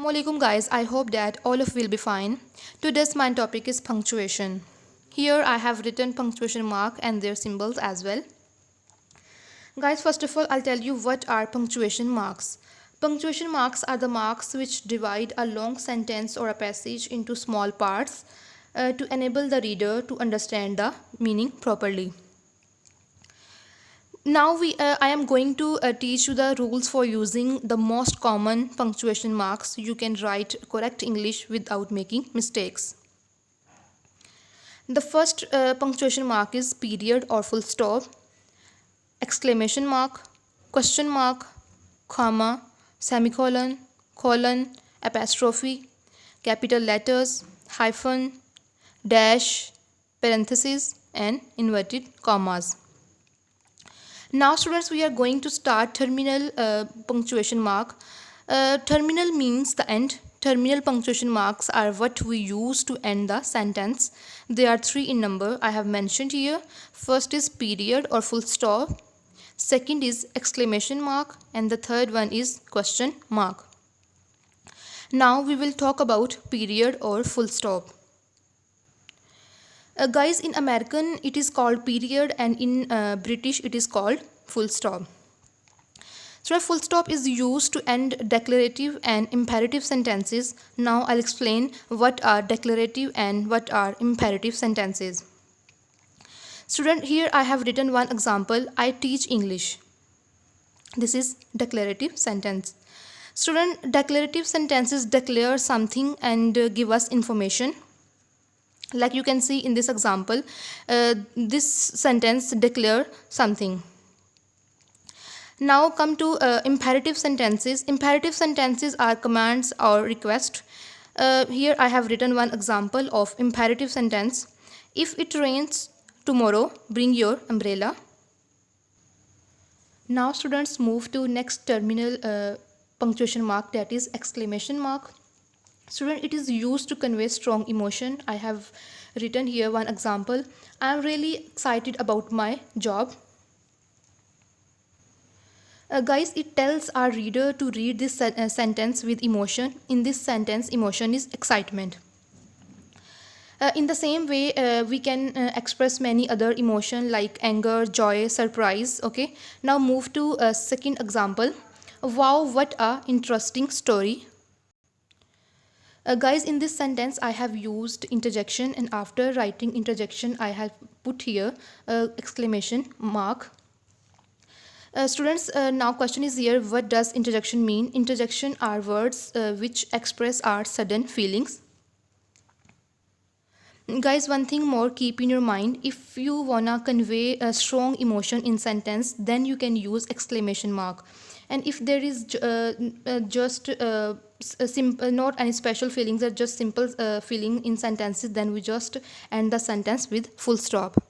Assalamualaikum guys, I hope that all of will be fine. Today's my topic is punctuation. Here I have written punctuation mark and their symbols as well. Guys, first of all I'll tell you what are punctuation marks. Punctuation marks are the marks which divide a long sentence or a passage into small parts to enable the reader to understand the meaning properly. Now I am going to teach you the rules for using the most common punctuation marks. You can write correct English without making mistakes. The first punctuation mark is period or full stop, exclamation mark, question mark, comma, semicolon, colon, apostrophe, capital letters, hyphen, dash, parenthesis and inverted commas. Now students, we are going to start terminal punctuation mark. Terminal means the end. Terminal punctuation marks are what we use to end the sentence. There are three in number I have mentioned here. First is period or full stop. Second is exclamation mark and the third one is question mark. Now we will talk about period or full stop. Guys, in American it is called period and in British it is called full stop. So a full stop is used to end declarative and imperative sentences. Now I'll explain what are declarative and what are imperative sentences. Student, here I have written one example. I teach English. This is declarative sentence. Student, declarative sentences declare something and give us information. Like you can see in this example, this sentence declare something. Now come to imperative sentences. Imperative sentences are commands or request. Here I have written one example of imperative sentence. If it rains tomorrow, bring your umbrella. Now students, move to next terminal punctuation mark, that is exclamation mark. Student, it is used to convey strong emotion. I have written here one example. I am really excited about my job. Guys, it tells our reader to read this sentence with emotion. In this sentence, emotion is excitement. In the same way, we can express many other emotion like anger, joy, surprise. Okay. Now move to a second example. Wow, what a interesting story. Guys, in this sentence I have used interjection, and after writing interjection I have put here exclamation mark. Students, now question is here, what does interjection mean? Interjection are words which express our sudden feelings. Guys, one thing more, keep in your mind, if you wanna convey a strong emotion in sentence, then you can use exclamation mark. And if there is just simple, not any special feelings, or just simple feeling in sentences, then we just end the sentence with full stop.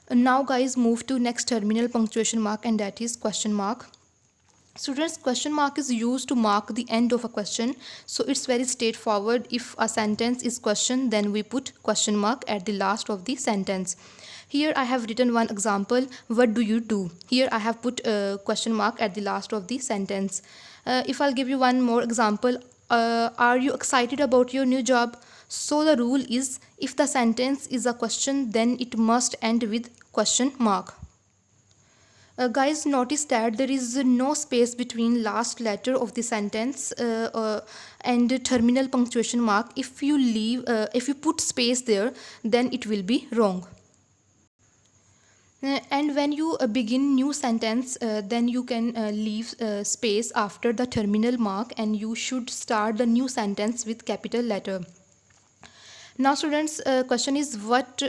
Now guys, move to next terminal punctuation mark, and that is question mark. Students, question mark is used to mark the end of a question. So it's very straightforward. If a sentence is question, then we put question mark at the last of the sentence. Here I have written one example. What do you do? Here I have put a question mark at the last of the sentence. If I'll give you one more example, are you excited about your new job? So the rule is, if the sentence is a question, then it must end with question mark. Guys, notice that there is no space between last letter of the sentence and terminal punctuation mark. If you put space there, then it will be wrong. And when you begin new sentence, then you can leave space after the terminal mark, and you should start the new sentence with capital letter. Now students, question is, what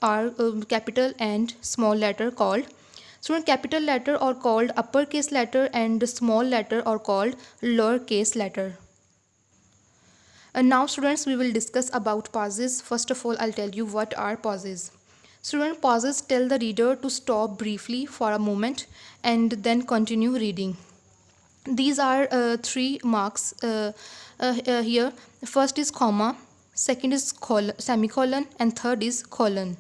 are capital and small letter called? Student, capital letter are called uppercase letter and small letter are called lowercase letter. Now students, we will discuss about pauses. First of all, I'll tell you what are pauses. Student, pauses tell the reader to stop briefly for a moment and then continue reading. These are three marks here. First is comma, second is semicolon, and third is colon.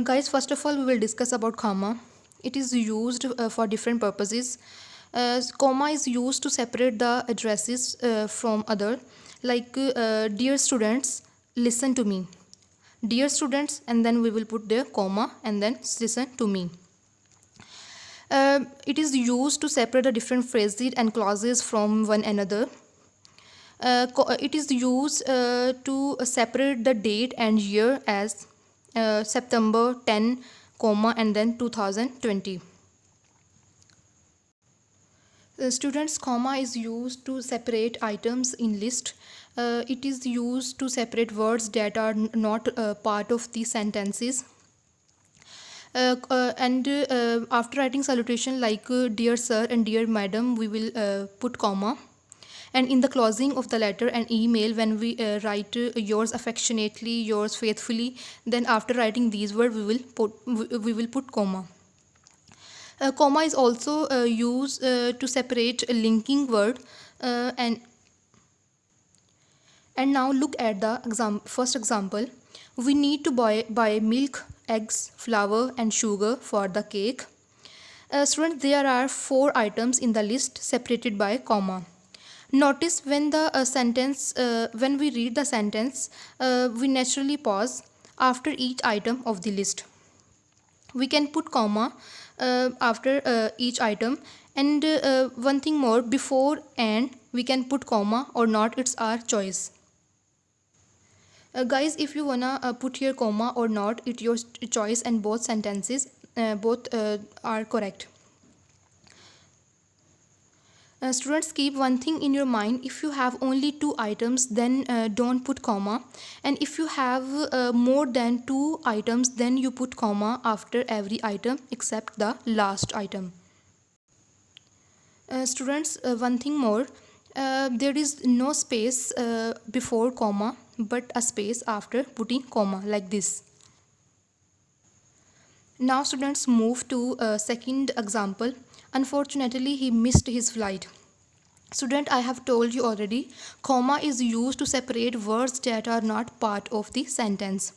Guys, first of all we will discuss about comma. It is used for different purposes. Comma is used to separate the addresses from other, like dear students, listen to me. Dear students, and then we will put the comma and then listen to me. It is used to separate the different phrases and clauses from one another. It is used to separate the date and year as September 10, comma, and then 2020. Students, comma is used to separate items in list. It is used to separate words that are not part of the sentences. And after writing salutation like dear sir and dear madam, we will put comma. And in the closing of the letter and email, when we write yours affectionately, yours faithfully, then after writing these words, we will put comma. Comma is also used to separate a linking word. And now look at the first example. We need to buy milk, eggs, flour and sugar for the cake. Students, there are 4 items in the list separated by comma. Notice when when we read the sentence, we naturally pause after each item of the list. We can put comma after each item, and one thing more, before and we can put comma or not, it's our choice. Guys, if you wanna put here comma or not, it's your choice, and both sentences both are correct. Students, keep one thing in your mind: if you have only 2 items, then don't put comma, and if you have more than 2 items, then you put comma after every item except the last item. Students, one thing more, there is no space before comma but a space after putting comma, like this. Now students, move to second example. Unfortunately, he missed his flight. Student, I have told you already, comma is used to separate words that are not part of the sentence.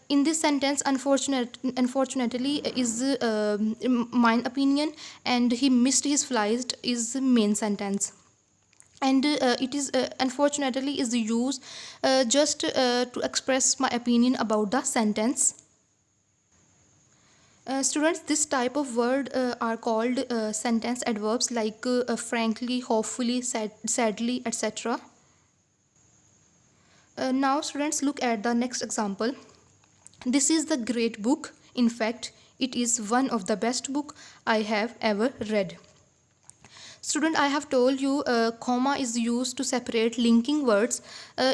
In this sentence, unfortunately is my opinion, and he missed his flight is the main sentence. And it is unfortunately is used just to express my opinion about the sentence. Students, this type of word are called sentence adverbs, like frankly, hopefully, sadly, etc. Now students, look at the next example. This is the great book. In fact, it is one of the best book I have ever read. Student, I have told you comma is used to separate linking words.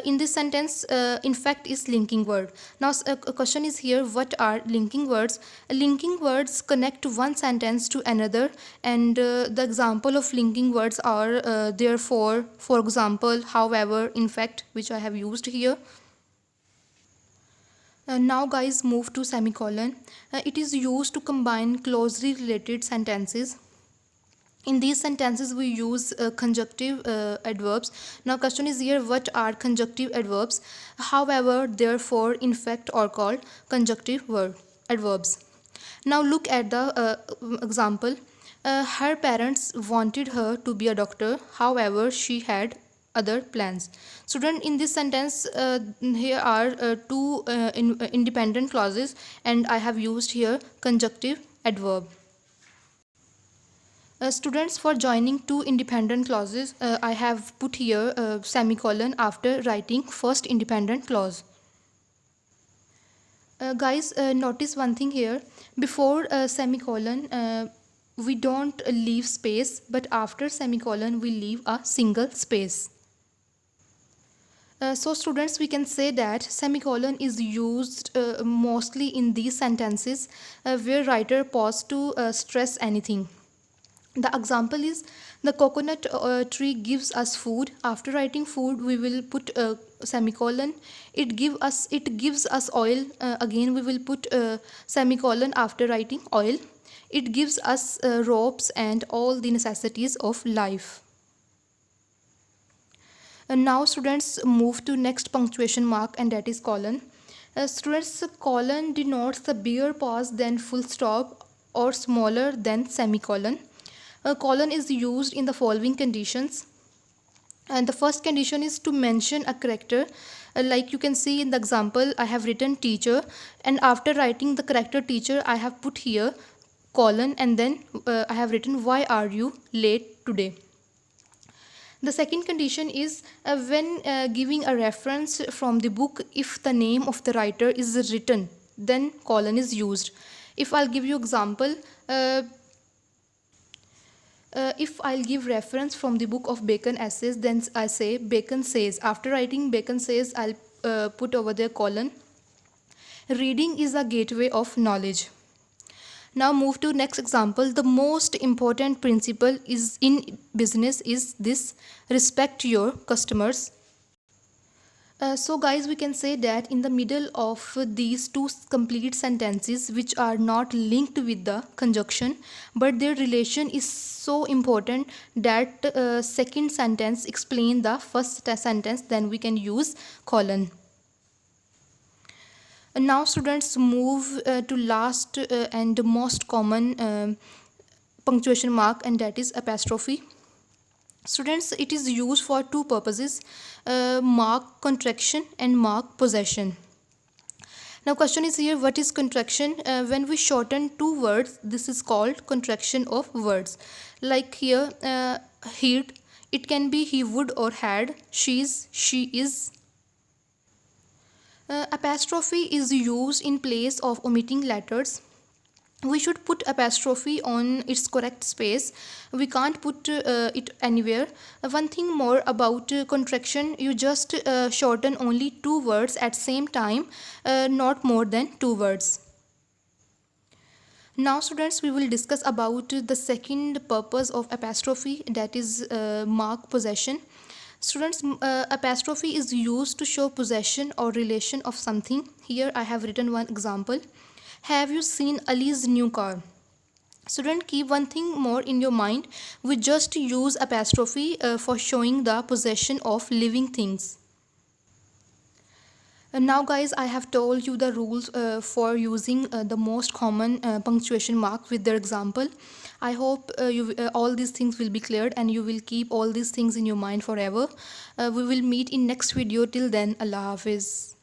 In this sentence, in fact is linking word. Now a question is here, what are linking words? Linking words connect one sentence to another, and the example of linking words are therefore, for example, however, in fact, which I have used here. Now guys, move to semicolon. It is used to combine closely related sentences. In these sentences, we use conjunctive adverbs. Now question is here, what are conjunctive adverbs? However, therefore, in fact are called conjunctive adverbs. Now look at the example. Her parents wanted her to be a doctor. However, she had other plans. Student, in this sentence, here are 2 independent clauses, and I have used here conjunctive adverb. Students, for joining 2 independent clauses, I have put here semicolon after writing first independent clause. Guys, notice one thing here. Before semicolon, we don't leave space, but after semicolon, we leave a single space. So students, we can say that semicolon is used mostly in these sentences where writer pause to stress anything. The example is, the coconut tree gives us food. After writing food, we will put a semicolon. It gives us oil. Again, we will put a semicolon after writing oil. It gives us ropes and all the necessities of life. And now students, move to next punctuation mark, and that is colon. Students, colon denotes the bigger pause than full stop or smaller than semicolon. A colon is used in the following conditions. And the first condition is to mention a character. Like you can see in the example, I have written teacher, and after writing the character teacher, I have put here colon, and then I have written why are you late today. The second condition is when giving a reference from the book, if the name of the writer is written, then colon is used. If I'll give you example, if I'll give reference from the book of Bacon essays, then I say Bacon says. After writing Bacon says, I'll put over there colon. Reading is a gateway of knowledge. Now move to next example. The most important principle is in business is this: respect your customers. So guys, we can say that in the middle of these two complete sentences which are not linked with the conjunction, but their relation is so important that second sentence explain the first sentence, then we can use colon. Now students, move to last and most common punctuation mark, and that is apostrophe. Students, it is used for two purposes: mark contraction and mark possession. Now question is here, what is contraction? When we shorten two words, this is called contraction of words. Like here, he'd, it can be he would or had, she's, she is. Apostrophe is used in place of omitting letters. We should put apostrophe on its correct space. We can't put it anywhere. One thing more about contraction, you just shorten only two words at same time, not more than two words. Now students, we will discuss about the second purpose of apostrophe, that is mark possession. Students, apostrophe is used to show possession or relation of something. Here I have written one example. Have you seen Ali's new car? Student, keep one thing more in your mind. We just use apostrophe for showing the possession of living things. And now guys, I have told you the rules for using the most common punctuation mark with their example. I hope all these things will be cleared and you will keep all these things in your mind forever. We will meet in next video. Till then, Allah Hafiz.